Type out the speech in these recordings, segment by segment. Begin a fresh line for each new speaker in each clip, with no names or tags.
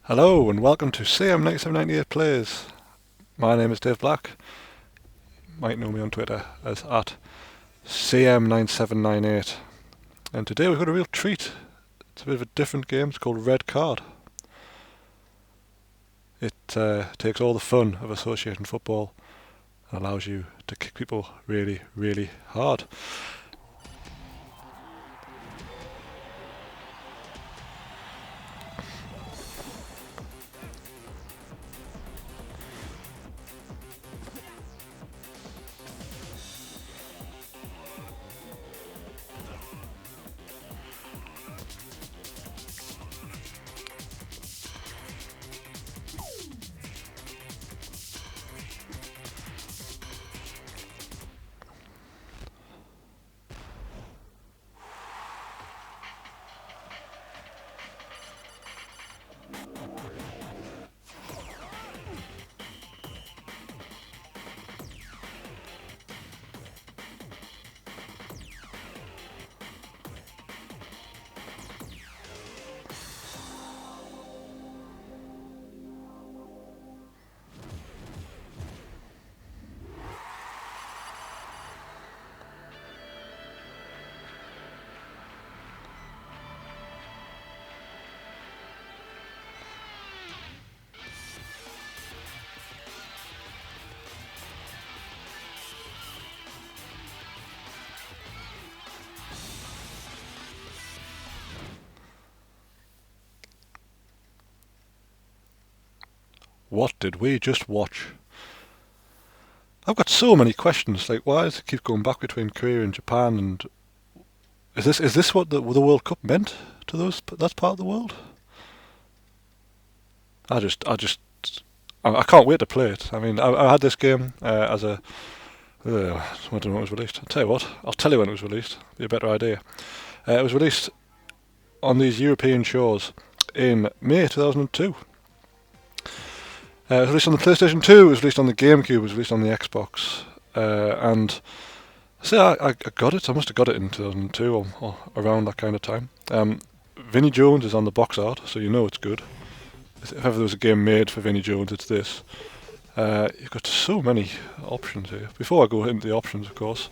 Hello and welcome to CM9798 Plays. My name is Dave Black. You might know me on Twitter as at CM9798. And today we've got a real treat. It's a bit of a different game. It's called RedCard. It takes all the fun of association football and allows you to kick people really, really hard. What did we just watch? I've got so many questions. Like, why does it keep going back between Korea and Japan? And is this what the World Cup meant to that part of the world? I can't wait to play it. I mean, I had this game as a. I don't know when it was released. I'll tell you what. I'll tell you when it was released. Be a better idea. It was released on these European shores in May 2002. It was released on the PlayStation 2, it was released on the GameCube, it was released on the Xbox, and I got it. I must have got it in 2002 or around that kind of time. Vinnie Jones is on the box art, so you know it's good. If ever there was a game made for Vinnie Jones, it's this. You've got so many options here. Before I go into the options, of course,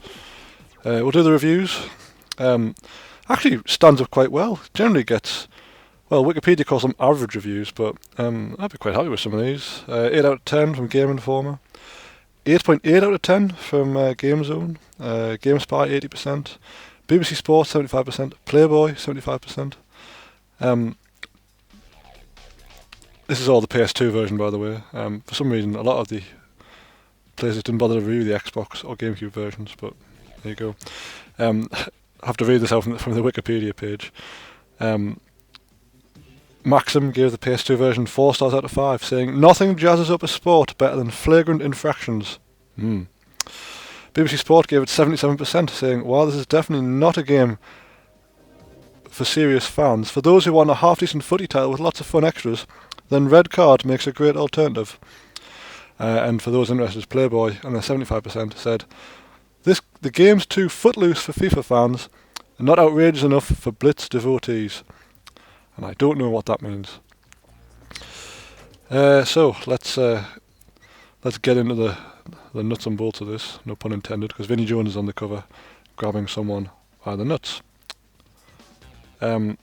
we'll do the reviews. Actually stands up quite well. Generally gets. Well, Wikipedia calls them average reviews, but I'd be quite happy with some of these. 8 out of 10 from Game Informer. 8.8 out of 10 from GameZone. GameSpy 80%. BBC Sports 75%. Playboy 75%. This is all the PS2 version, by the way. For some reason, a lot of the places didn't bother to review the Xbox or GameCube versions, but there you go. I have to read this out from the Wikipedia page. Maxim gave the PS2 version 4 stars out of 5, saying, "Nothing jazzes up a sport better than flagrant infractions." BBC Sport gave it 77%, saying, "While this is definitely not a game for serious fans, for those who want a half-decent footy title with lots of fun extras, then RedCard makes a great alternative." And for those interested, Playboy, and the 75% said, "The game's too footloose for FIFA fans, and not outrageous enough for Blitz devotees." And I don't know what that means. So let's get into the nuts and bolts of this. No pun intended, because Vinnie Jones is on the cover, grabbing someone by the nuts. This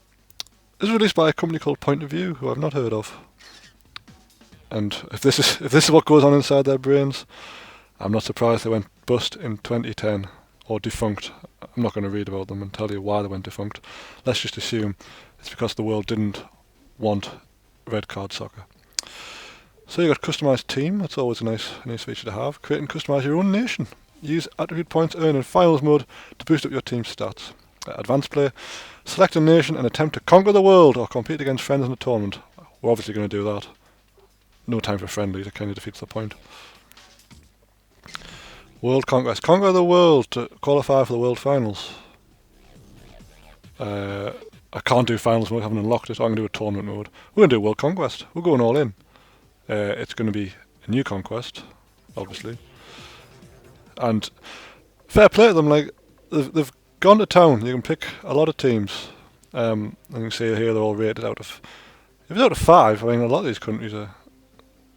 is released by a company called Point of View, who I've not heard of. And if this is what goes on inside their brains, I'm not surprised they went bust in 2010 or defunct. I'm not going to read about them and tell you why they went defunct. Let's just assume it's because the world didn't want RedCard soccer. So you got customised team. That's always a nice feature to have. Create and customise your own nation. Use attribute points earned in finals mode to boost up your team's stats. Advanced play. Select a nation and attempt to conquer the world or compete against friends in a tournament. We're obviously going to do that. No time for friendlies. It kind of defeats the point. World Conquest. Conquer the world to qualify for the World Finals. I can't do finals mode, I haven't unlocked it. I'm going to do a tournament mode. We're going to do World Conquest. We're going all in. It's going to be a new conquest, obviously. And fair play to them, like, they've gone to town. You can pick a lot of teams. And you can see here they're all rated out of If it's out of 5, I mean, a lot of these countries are...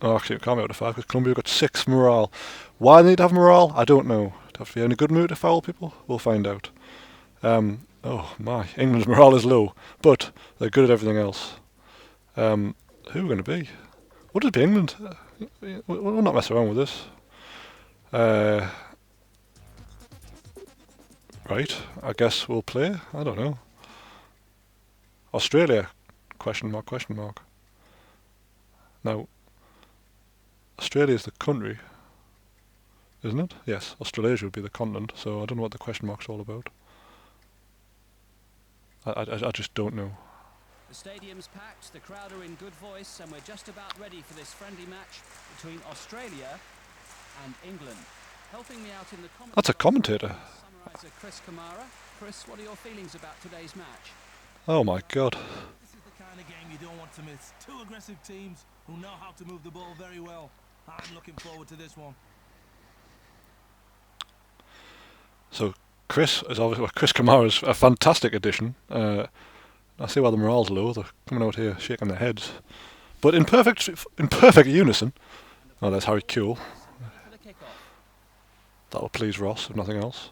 Oh, actually, it can't be out of 5, because Colombia got 6 morale. Why they need to have morale? I don't know. Do have to be in a good mood to foul people? We'll find out. Oh my, England's morale is low, but they're good at everything else. Who are we going to be? Would it be England? We'll not mess around with this. Right, I guess we'll play. I don't know. Australia? Question mark, question mark. Now, Australia is the country, isn't it? Yes, Australasia would be the continent, so I don't know what the question mark's all about. I just don't know.
The stadium's packed, the crowd are in good voice, and we're just about ready for this friendly match between Australia and England. Helping me out in the commentator.
That's a commentator.
Summariser Chris Kamara. Chris, what are your feelings about today's match?
Oh my god.
This is the kind of game you don't want to miss. Two aggressive teams who know how to move the ball very well. I'm looking forward to this one.
So Chris is obviously Chris Kamara's a fantastic addition. I see why the morale's low. They're coming out here shaking their heads, but in perfect unison. Oh, there's Harry Kewell. That'll please Ross, if nothing else.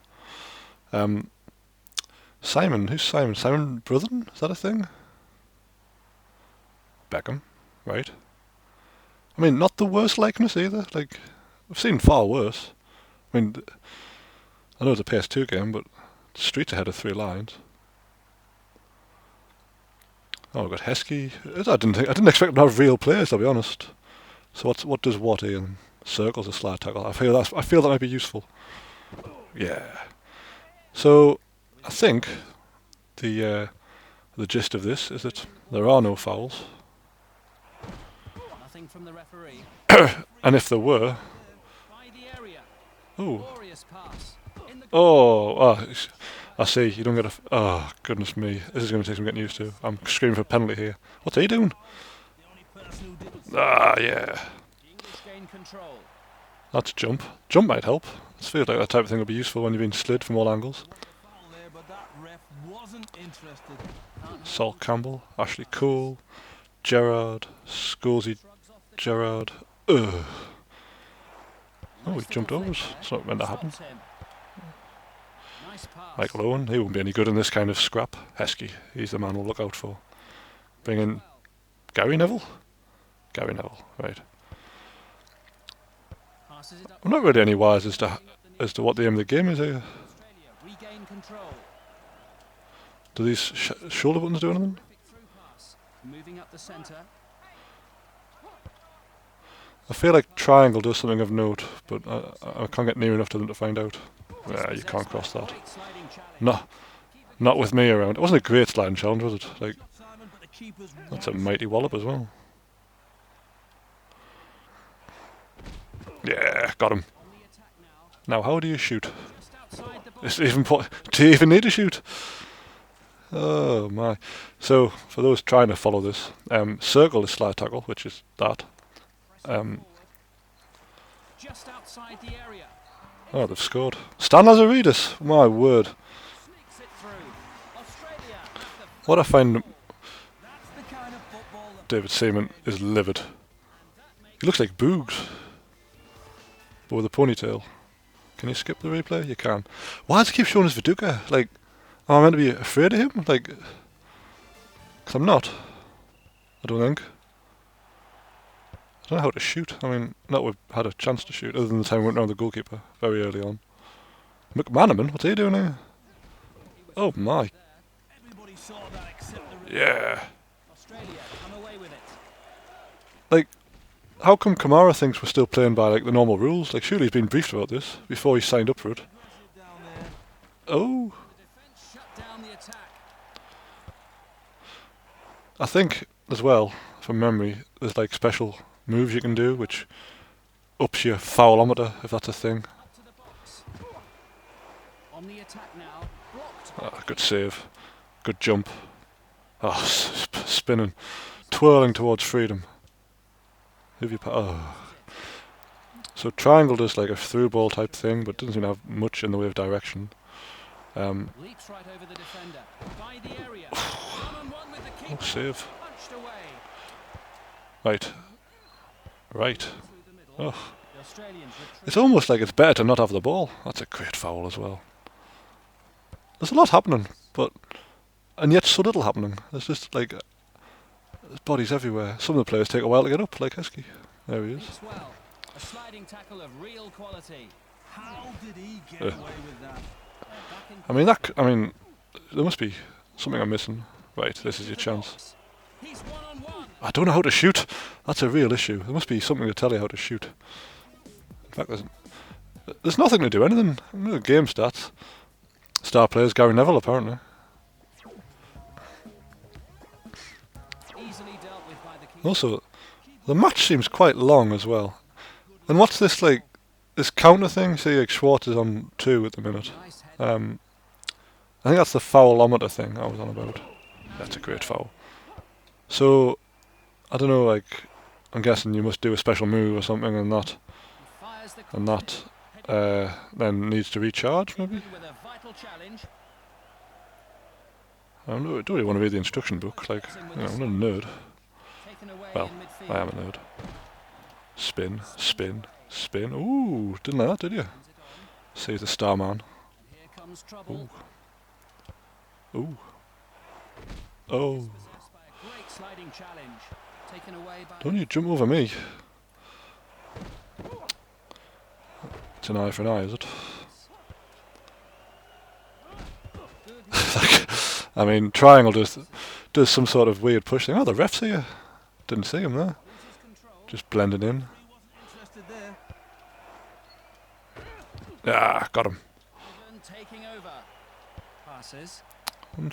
Simon, who's Simon? Simon Brotherton? Is that a thing? Beckham, right? I mean, not the worst likeness either. Like, I've seen far worse. I mean, I know it's a PS2 game, but Street's ahead of 3 lines. Oh, we've got Heskey. I didn't expect them to have real players, to be honest. So what does Watty and Circle's a slide tackle? I feel that might be useful. Yeah. So I think the gist of this is that there are no fouls.
Nothing from the referee.
And if there were,
By the area.
oh,
Glorious pass. In the
I see. You don't get a. Oh goodness me! This is going to take some getting used to. I'm screaming for a penalty here. What's he doing? Ah, yeah.
The English gain control.
That's jump. Jump might help. It feels like that type of thing would be useful when you're being slid from all angles.
Foul there, but that ref wasn't interested.
Sol Campbell, Ashley Cole, Gerrard, Scoresy, Gerrard. Ugh. Oh, he jumped over us. It's not meant to happen.
Nice pass.
Michael Owen, he won't be any good in this kind of scrap. Heskey, he's the man we'll look out for. Bring in Gary Neville? Gary Neville, right.
Passes it up.
I'm not really any wise as to what the aim of the game is here.
Australia regain control.
Do these shoulder buttons do anything?
Terrific through pass. Moving up the centre.
I feel like triangle does something of note, but I can't get near enough to them to find out. Yeah, you can't cross that.
Great sliding challenge.
Not with me around. It wasn't a great sliding challenge, was it? Like,
Simon, but the keeper's
that's a mighty wallop as well. Yeah, got him.
On the attack now.
Now, how do you shoot?
Just outside the box.
Do you even need to shoot? Oh my. So, for those trying to follow this, circle is slide tackle, which is that.
Just outside the area.
Oh, they've scored. Stan Lazaridis, my word.
Sneaks it through. Australia.
What I find
That's the kind of football that
David Seaman is livid. He looks like Boogs, but with a ponytail. Can you skip the replay? You can. Why does it keep showing us Viduka? Like, am I meant to be afraid of him? Like, because I'm not. I don't think. I don't know how to shoot. I mean, not we've had a chance to shoot, other than the time we went round the goalkeeper very early on. McManaman, what's he doing here? Oh my.
everybody saw that except the
Yeah.
Australia come away with it.
Like, how come Kamara thinks we're still playing by like the normal rules? Like, surely he's been briefed about this before he signed up for it.
down there.
Oh.
The defence shut down the attack.
I think, as well, from memory, there's like special moves you can do, which ups your foulometer, if that's a thing.
Up to the box. On the attack now. Blocked.
Ah, good save. Good jump. Oh, spinning. Twirling towards freedom. Oh. So triangle does like a through ball type thing, but doesn't seem to have much in the way of direction.
Leaps right over the defender. By the area. One-on-one with the keeper.
Oh, save.
Punched away.
Right. Right.
Through the middle.
Oh.
The Australians retreat.
It's almost like it's better to not have the ball. That's a great foul as well. There's a lot happening, and yet so little happening. There's just like there's bodies everywhere. Some of the players take a while to get up, like Heskey. There he is.
Meets well. A sliding tackle of real quality.
How did he get away with that?
They're back in
I mean, there must be something I'm missing. Right, this is your
the
chance.
box. He's one-on-one.
I don't know how to shoot. That's a real issue. There must be something to tell you how to shoot. In fact, there's nothing to do anything. No game stats. Star players Gary Neville apparently.
Easily dealt with by the keeper.
Also, the match seems quite long as well. And what's this like? This counter thing? See, like Schwartz is on 2 at the minute.
Nice head.
I think that's the foulometer thing I was on about. That's a great foul. So, I don't know. Like, I'm guessing you must do a special move or something, and
He fires the
that then needs to recharge maybe.
with a vital challenge.
I don't really want to read the instruction book. Like, I'm not a nerd.
Taken away
Well,
in midfield.
I am a nerd. Spin, spin, spin. Ooh, didn't like that, did you?
Hands it on.
Save the Starman.
Here comes trouble.
Ooh. Oh.
Possessed by a great sliding challenge. Taken away by
Don't you jump over me. It's an eye for an eye, is it? I mean, Triangle does some sort of weird push thing. Oh, the ref's here. Didn't see him there.
loses control.
Just blending in.
He wasn't interested there.
Ah, got him.
England taking over. Passes.
I'm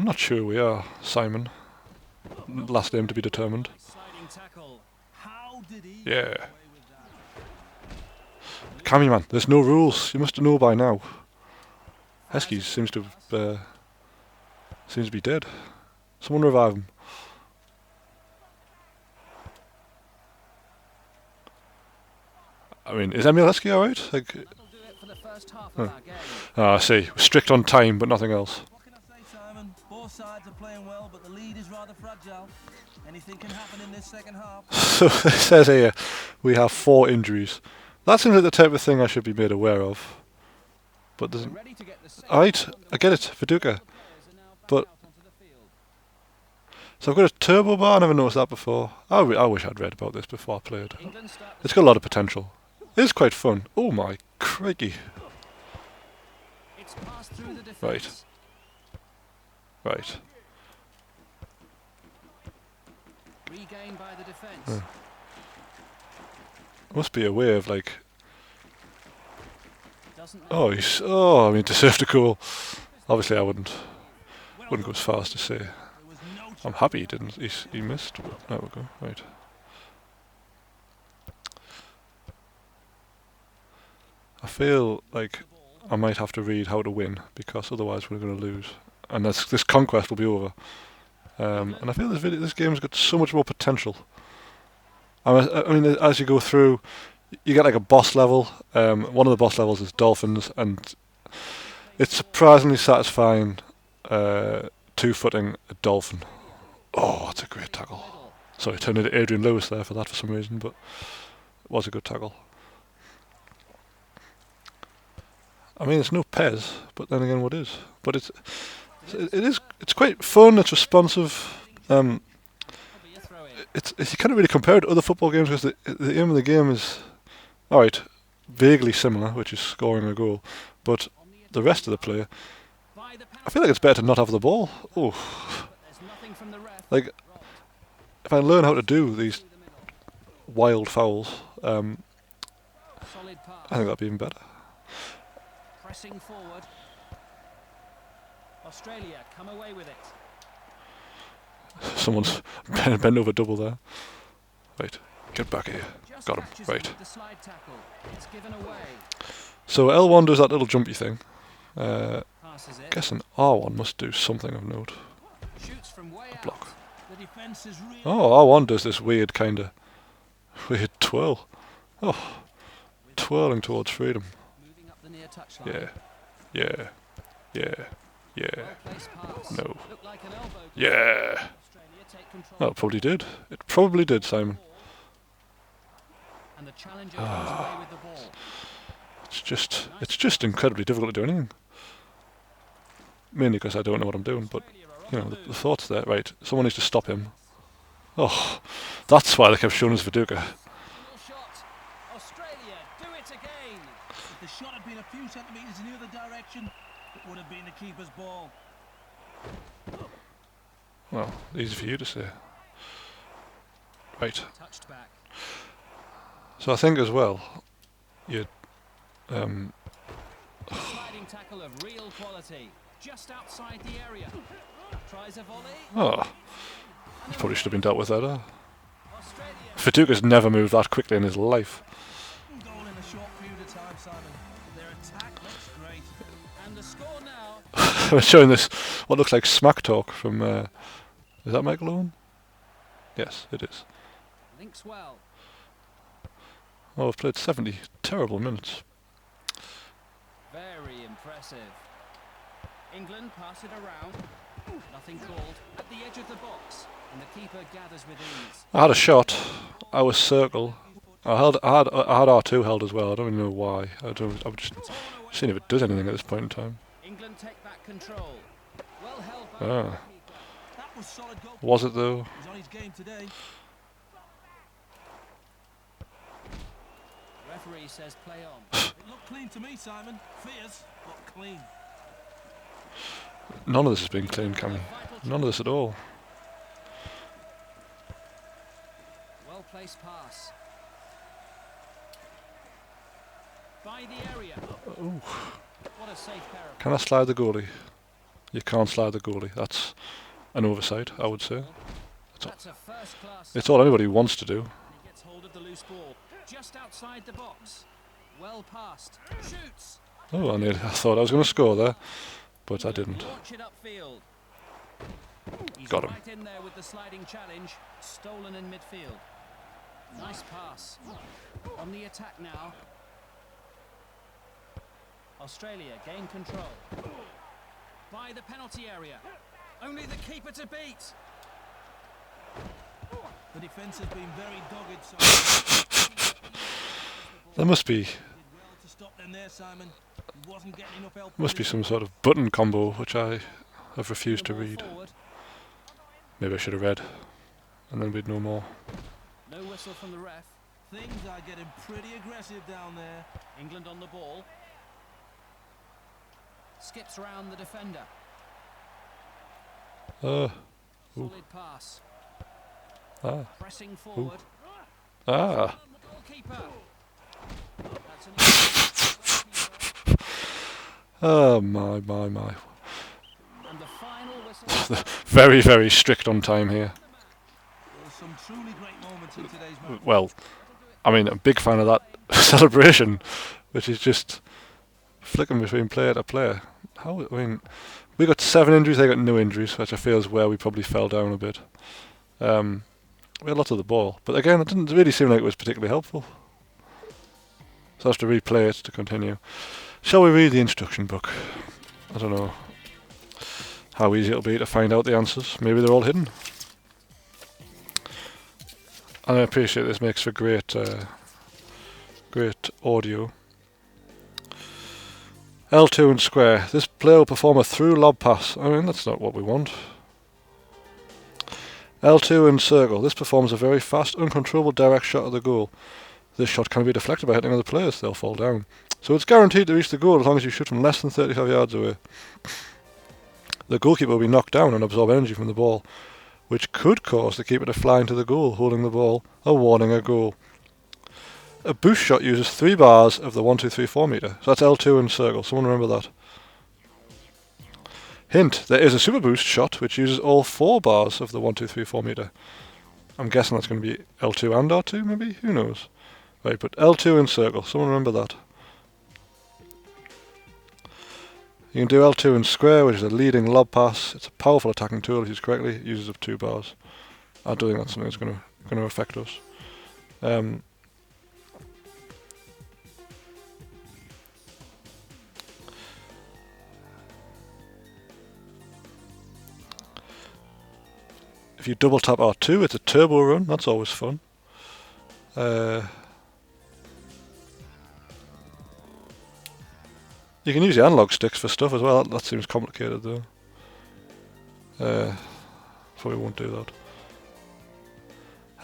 not sure we are, Simon. Last name to be determined.
Sliding tackle.
How did he
Yeah.
get away with that?
Cammy man, there's no rules. You must know by now. Heskey seems to be dead. Someone revive him. I mean, is Emil Heskey alright? Like,
That'll do it for the first half of our game.
I see. Strict on time, but nothing else.
What can I say, Simon? Both sides are playing well, but the lead is rather fragile. Anything can happen in this second half.
So it says here we have 4 injuries. That seems like the type of thing I should be made aware of. But
We're
doesn't.
ready to get the second
Alright,
round
I get it,
underway.
Viduka.
Players are now back
But-
out onto the field.
So I've got a turbo bar. I never noticed that before. I wish I'd read about this before I played.
England start the
It's got a lot of potential. It is quite fun. Oh my crikey!
It's passed through the defence.
Right. Right.
Regained by the defence.
Must be a way of like.
Doesn't
I mean, deserved a goal. Obviously, I wouldn't go as far as to say.
There was no
I'm happy he didn't. He missed. But there we go. Right. I feel like I might have to read how to win because otherwise we're going to lose, and this conquest will be over. And I feel this game's got so much more potential. I mean, as you go through, you get like a boss level. One of the boss levels is Dolphins, and it's surprisingly satisfying. 2-footing a dolphin. Oh, that's a great tackle. Sorry, I turned into Adrian Lewis there for that for some reason, but it was a good tackle. I mean, it's no Pez, but then again, what is? But it's quite fun. It's responsive.
It'll be a throw in.
You can't really compare it to other football games because the aim of the game is, all right, vaguely similar, which is scoring a goal, but the rest of the play,
By the
I feel like it's better to not have the ball. Oh,
but there's nothing from the ref.
like if I learn how to do these
Through the middle.
wild fouls,
Solid pass.
I think that'd be even better.
Pressing forward. Australia come away with it.
Someone's bent over double there. Right, get back here.
Just
Got him.
catches
Right.
with the slide tackle. It's given away.
So L1 does that little jumpy thing.
Passes it.
Guessing R1 must do something of note.
Shoots from way out.
Block.
The defence is really
Oh, R1 does this weird weird twirl. Oh, twirling towards freedom.
Moving up the near touchline.
Yeah.
Well placed pass.
No.
Looked like an elbow.
Yeah.
Australia take control.
Well, it probably did. It probably did, Simon.
And the challenger comes away with the ball.
It's just incredibly difficult to do anything. Mainly because I don't know what I'm doing, but, you know, the thought's there. Right, someone needs to stop him. Oh, that's why they kept showing us Viduka.
Final shot. Australia do it again.
If the shot had been a few centimetres in the other direction, it would have been the keeper's ball.
Well, easy for you to say. Right.
Touched back.
So I think as well, you
Sliding tackle of real quality. Just outside the area. Tries a volley.
oh, probably should have been dealt with that.
Australia.
Viduka's never moved that quickly in his life.
Goal in a short period of time, Simon. Their attack looks great.
And the score now.
We're showing this what looks like smack talk from. Is that Michael Owen? Yes, it is.
Links well.
Oh, we've played 70 terrible minutes.
Very impressive. England pass it around. Nothing called. At the edge of the box. And the keeper gathers with ease.
I had a shot. I was circle. I had R2 held as well. I don't even know why. I'm just seeing if it does anything at this point in time.
England take back control. Well held back.
Ah,
That was solid goal.
was it though?
He's on his game today.
Referee says play on.
It looked clean to me, Simon. Fierce, but clean.
None of this has been clean, Cammy. None of this at all.
Well placed pass. By the area.
Ooh.
What a safe pair of.
Can I slide the goalie? You can't slide the goalie. That's an oversight, I would say.
That's a first class.
It's all anybody wants to do.
He gets hold of the loose ball. Just outside the box. Well passed. Shoots.
Oh, I thought I was going to score there, but I didn't.
Launch it upfield. He's
Got him.
right in there with the sliding challenge. Stolen in midfield. Nice pass. On the attack now. Australia gain control. By the penalty area. Only the keeper to beat.
The defence has been very dogged, so
There must be
did well to stop them there, Simon. He wasn't getting enough help.
some sort of button combo which I have refused to
The ball
read.
forward.
Maybe I should have read, and then we'd know more.
No whistle from the ref.
Things are getting pretty aggressive down there.
England on the ball. Skips round the defender.
Ooh.
Solid pass.
Ah.
Pressing forward.
Ah.
Goalkeeper. That's an easy
Oh my.
and the final whistle.
Very, very strict on time here.
There were some truly great moments in today's match.
Well, I mean, I'm a big fan of that celebration, which is just flicking between player to player. We got 7 injuries, they got no injuries, which I feel is where we probably fell down a bit. We had lots of the ball, but again, it didn't really seem like it was particularly helpful. So I have to replay it to continue. Shall we read the instruction book? I don't know how easy it'll be to find out the answers. Maybe they're all hidden. And I appreciate this makes for great audio. L2 and square. This player will perform a through lob pass. I mean, that's not what we want. L2 and circle. This performs a very fast, uncontrollable direct shot at the goal. This shot can be deflected by hitting other players. They'll fall down. So it's guaranteed to reach the goal as long as you shoot from less than 35 yards away. The goalkeeper will be knocked down and absorb energy from the ball, which could cause the keeper to fly into the goal holding the ball, awarding a goal. A boost shot uses 3 bars of the 1, 2, 3, 4 meter. So that's L2 and circle. Someone remember that. Hint, there is a super boost shot which uses all 4 bars of the 1, 2, 3, 4 meter. I'm guessing that's going to be L2 and R2 maybe? Who knows? Right, but L2 and circle. Someone remember that. You can do L2 and square, which is a leading lob pass. It's a powerful attacking tool if used correctly. It uses up 2 bars. I don't think that's something that's going to affect us. If you double tap R2, it's a turbo run. That's always fun. You can use the analog sticks for stuff as well. That seems complicated though. Probably won't do that.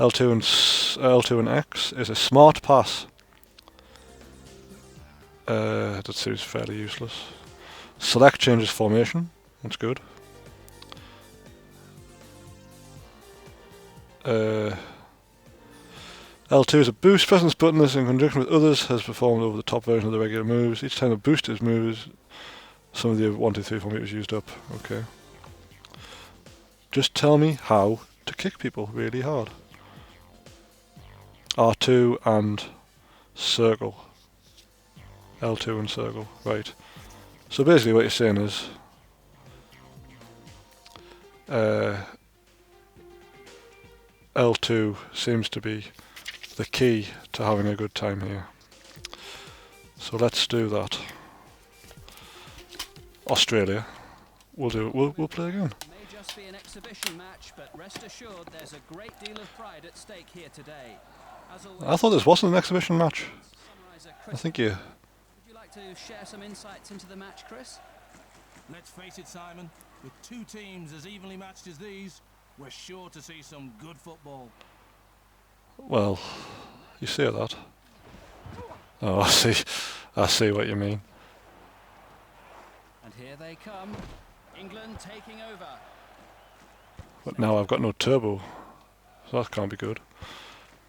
L2 and X is a smart pass. That seems fairly useless. Select changes formation. That's good. L2 is a boost. Pressing this button in conjunction with others has performed over the top version of the regular moves. Each time a boost is moved, some of the 1, 2, 3, 4 meters used up. Okay. Just tell me how to kick people really hard. R2 and circle. L2 and circle. Right. So basically what you're saying is L2 seems to be the key to having a good time here. So let's do that. Australia. We'll play again.
May just be an exhibition match, but rest assured there's a great deal of pride at stake here today. As always,
I thought this wasn't an exhibition match.
summariser
I think you...
Would you like to share some insights into the match, Chris?
Let's face it, Simon, with two teams as evenly matched as these, we're sure to see some good football.
Well, you say that. Oh, I see what you mean.
And here they come. England taking over.
But now I've got no turbo, so that can't be good.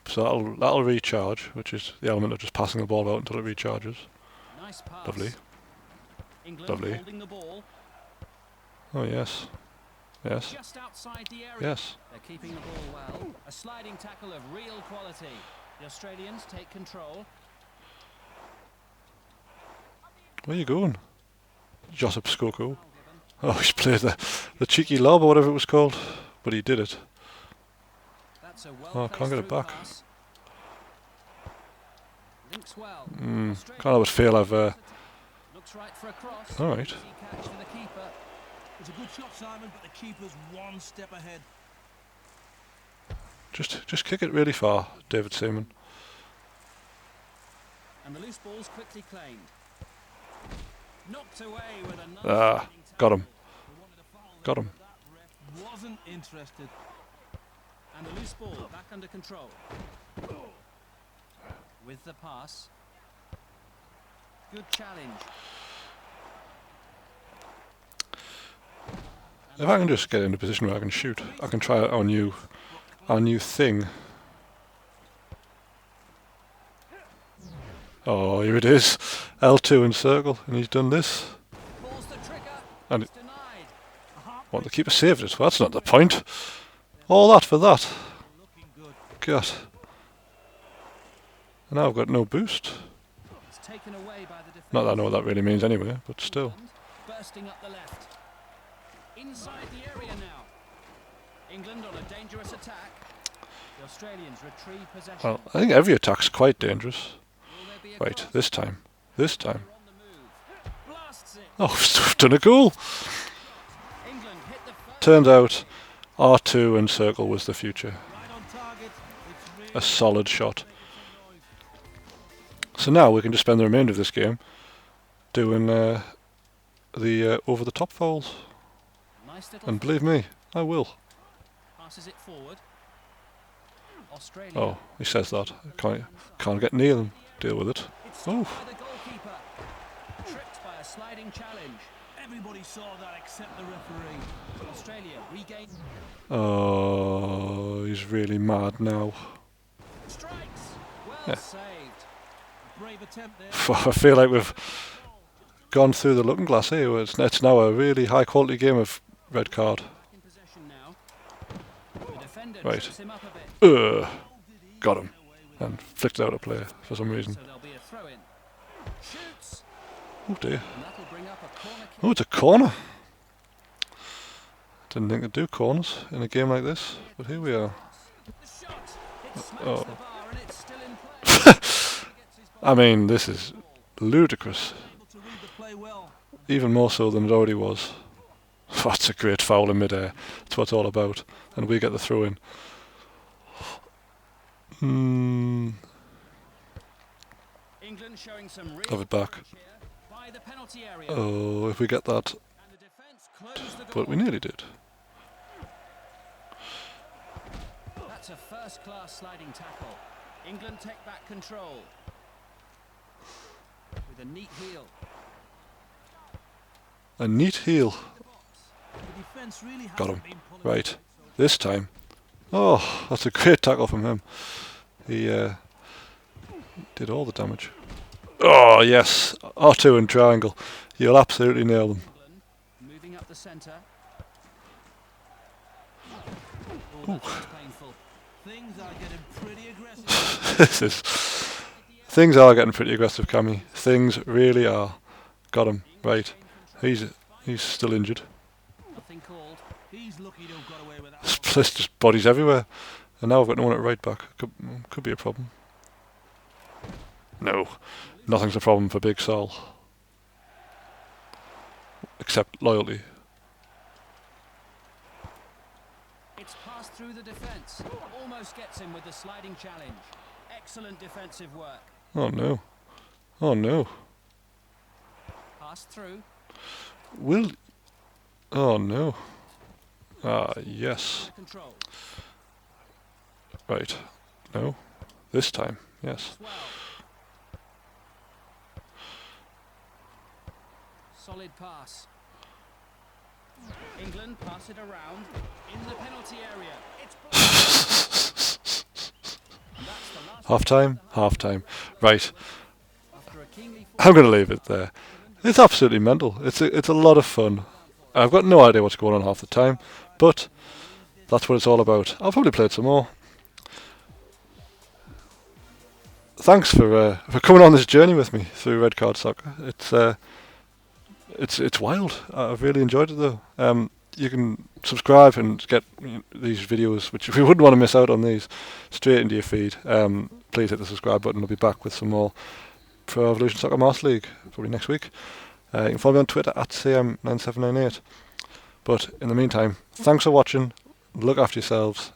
So that'll recharge, which is the element of just passing the ball out until it recharges.
Nice pass.
Lovely.
England
Lovely.
holding the ball.
Oh yes. Yes.
Just outside the area.
Yes.
They're keeping the ball well. A sliding tackle of real quality. The Australians take control.
Where are you going? Josip Skoko. Oh, he's played the cheeky lob or whatever it was called. But he did it.
That's a
Oh, I can't get it back.
pass. Links well.
Can't
Australia
help but feel I've...
looks right for a cross.
Alright.
Easy catch for the keeper.
It's a good shot, Simon, but the keeper's one step ahead.
Just kick it really far, David Seaman.
And the loose ball's quickly claimed. Knocked away with a nice
Ah,
sliding
got him.
tackle.
They wanted to foul
Got
them,
him.
but that ref wasn't interested.
And the loose ball back under control. With the pass. Good challenge.
If I can just get in a position where I can shoot, I can try out our new thing. Oh, here it is. L2 and circle, and he's done this.
Pulls the trigger.
And
It's denied.
what, the keeper saved it? Well, that's not the point. All that for that.
Looking good.
God. And now I've got no boost.
It's taken away by the defence.
Not that I know what that really means anyway, but still.
Bursting up the left. Inside the area now. England on a dangerous attack. The Australians retrieve possession.
Well, I think every attack's quite dangerous.
Will there be a
Right,
cross?
this time. This time.
They're on the move. Blasts it.
Oh, we've done a goal!
England hit the first.
Turns out R2 and circle was the future.
Right on target. It's really
A solid shot.
making some noise.
So now we can just spend the remainder of this game doing the over-the-top fouls.
Nice little
And believe me, I will.
passes it forward. Australia.
Oh, he says that. Can't get Neil and deal with it.
It's
Oh.
stopped by the goalkeeper. Tripped by a sliding challenge.
Everybody saw that except the referee.
Australia regain.
Oh, he's really mad now.
Strikes. Well
Yeah.
saved.
Brave attempt there.
I feel like we've gone through the looking glass here. It's now a really high-quality game of red card.
Back in possession now. The defender
Right.
trips him up a bit.
Got him. And flicked out a player for some reason.
So there'll be a throw in. Shoots.
Oh dear.
And that'll bring up a corner kick.
Oh, it's a corner. Didn't think to do corners in a game like this, but here we are.
The shot. It smacks
Oh.
the bar and it's still in play.
I mean, this is ludicrous.
Able to read the play well.
Even more so than it already was. That's a great foul in midair. That's what it's all about. And we get the throw in.
England showing some real
Have it back.
courage here by the penalty area.
Oh, if we get that.
And the defence close the
But
goal.
we nearly did.
That's a first-class sliding tackle. England take back control with a neat heel.
A neat heel.
The defense really
Got
hasn't
him.
been pulling
Right.
away so
This time. Oh, that's a great tackle from him. He did all the damage. Oh, yes. R2 and triangle. You'll absolutely nail them.
England moving up the centre. Oh, that was painful.
things are getting pretty aggressive.
This is... Things are getting pretty aggressive, Cammy. Things really are. Got him. Right. He's still injured.
Nothing called.
He's lucky to have got away with that
There's
one.
just bodies everywhere. And now I've got no one at right back. Could be a problem. No. Nothing's a problem for Big Sol. Except loyalty.
It's passed through the defence. Almost gets him with the sliding challenge. Excellent defensive work.
Oh no. Oh no.
Passed through.
Will... Oh no. Ah, yes.
Under control.
Right. No. This time. Yes.
Well. Solid pass. England pass it around in the penalty area. It's blocked. And that's the last
Half time? Half time. Right.
after a keenly
I'm going to leave it there. It's absolutely mental. It's a lot of fun. I've got no idea what's going on half the time, but that's what it's all about. I'll probably play it some more. Thanks for coming on this journey with me through RedCard Soccer. It's wild. I've really enjoyed it though. You can subscribe and get these videos, which if you wouldn't want to miss out on these, straight into your feed. Please hit the subscribe button. I'll be back with some more Pro Evolution Soccer Master League probably next week. You can follow me on Twitter at CM9798. But in the meantime, thanks for watching. Look after yourselves.